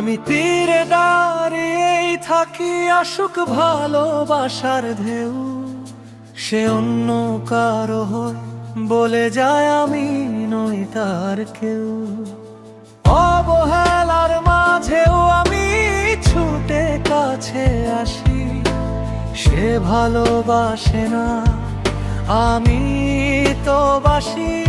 আমি তীরে দাঁড়িয়েই থাকি, আসুক ভালোবাসার ঢেউ। সে অন্য কারো হয়, বলে যায় আমি নই তার কেউ। অবহেলার মাঝেও আমি ছুটে কাছে আসি, সে ভালোবাসে না, আমি তো বাসি।